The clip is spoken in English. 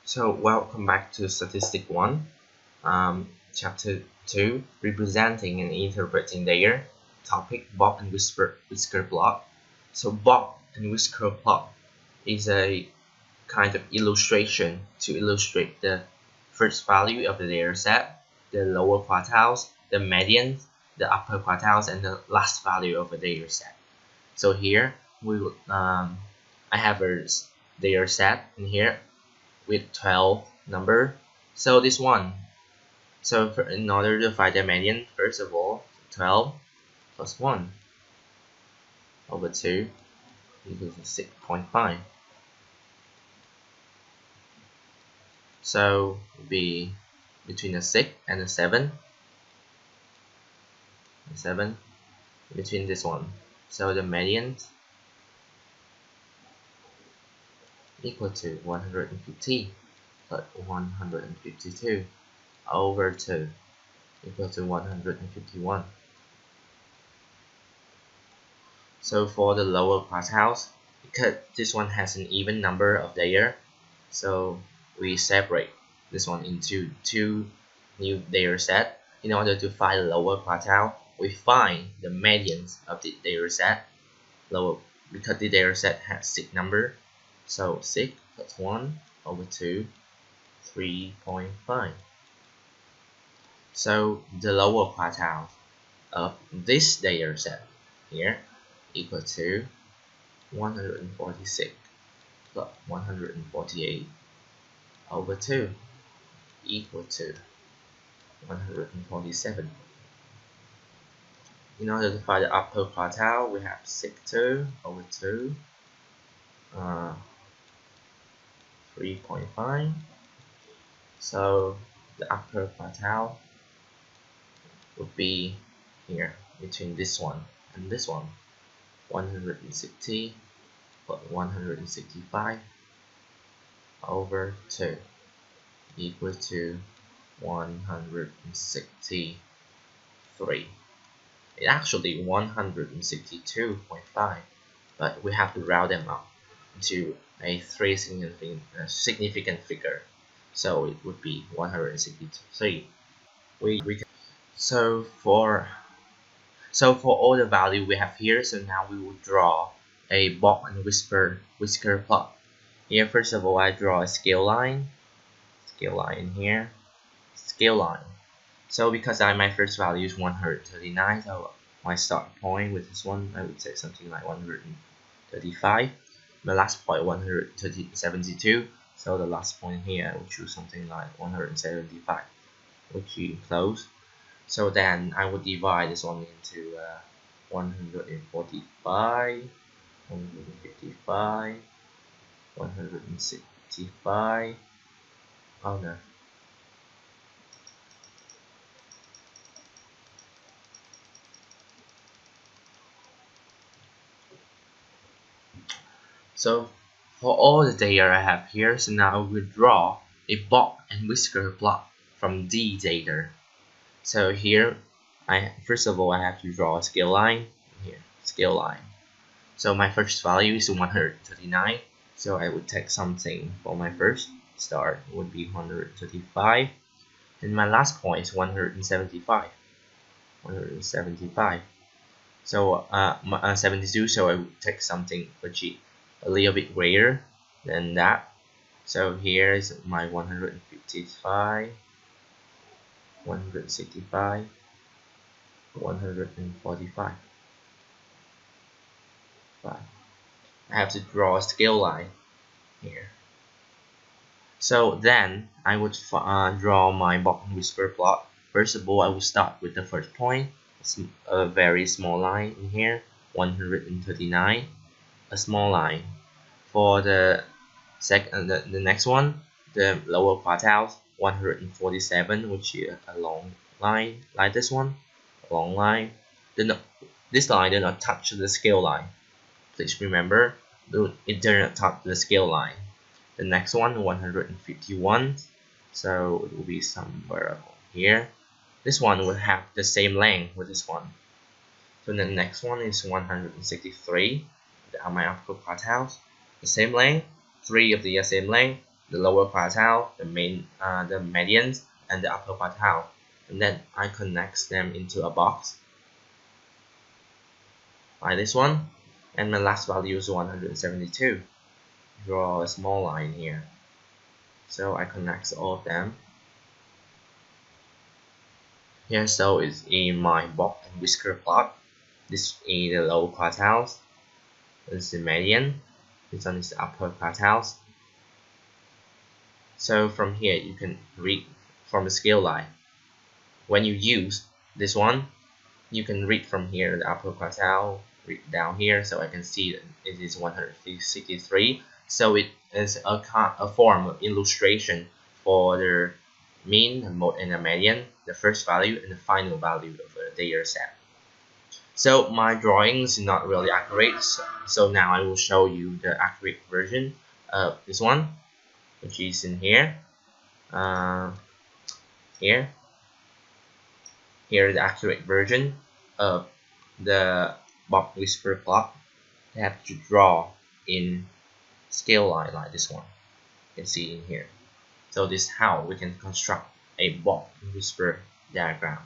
So welcome back to Statistic 1, Chapter 2, Representing and Interpreting Layer, topic Bob and Whisker plot. So Bob and Whisker plot is a kind of illustration to illustrate the first value of the data set, the lower quartiles, the medians, the upper quartiles, and the last value of a data set. So here I have a data set in here with 12 number. So this one, in order to find the median, first of all, 12 plus 1 over 2 equals 6.5. So it will be between the 6 and the 7, between this one. So the median equal to 150 plus 152 over 2 equal to 151. So for the lower quartiles, because this one has an even number of layers, so we separate this one into two new data set. In order to find the lower quartile, we find the medians of the data set lower, because the data set has 6 number. So 6 plus 1 over 2, 3.5. So the lower quartile of this data set here equal to 146 plus 148 over 2 equal to 147. In order to find the upper quartile, we have 6.2 over 2, 3.5. So the upper quartile would be here between this one and this one, 160 plus 165 over 2 equal to 163. It's actually 162.5, but we have to round them up to a significant figure, so it would be 163. So for all the value we have here, so now we will draw a Bob and whisker plot. Here, first of all, I draw a scale line in here, scale line. So because my first value is 139, so my start point with this one, I would say something like 135. My last point 172. So the last point here, I would choose something like 175, which is close. So then I would divide this one into 145, 155, 165. Oh no. So for all the data I have here, so now I will draw a Bob and whisker plot from the data. So here, first of all I have to draw a scale line here, scale line. So my first value is 139. So I would take something for my first start would be 135, and my last point is 175. 175. So 72. So I would take something which is a little bit greater than that. So here is my 155, 165, 145. I have to draw a scale line here. So then I would draw my Bob and whisker plot. First of all, I will start with the first point, a very small line in here, 139, a small line. For the the next one, the lower quartiles, 147, which is a long line like this one, a long line. This line did not touch the scale line. Please remember, it did not touch the scale line. The next one, 151, so it will be somewhere here. This one will have the same length with this one. So the next one is 163. They are my upper quartiles. The same length, 3 of the same length. the lower quartile, the medians, and the upper quartile, and then I connect them into a box like this one, and my last value is 172. Draw a small line here, so I connect all of them here. So it's in my box and whisker plot. This is the lower quartiles, this is the median, this one is the upper quartiles. So from here you can read from the scale line. When you use this one, you can read from here the upper quartile, read down here, so I can see that it is 163. So it is a form of illustration for the mean, the mode, and the median, the first value and the final value of a data set. So my drawing is not really accurate, so now I will show you the accurate version of this one, which is in here. Here is the accurate version of the box whisper plot. I have to draw in scale line like this one. You can see in here. So this is how we can construct a box whisper diagram.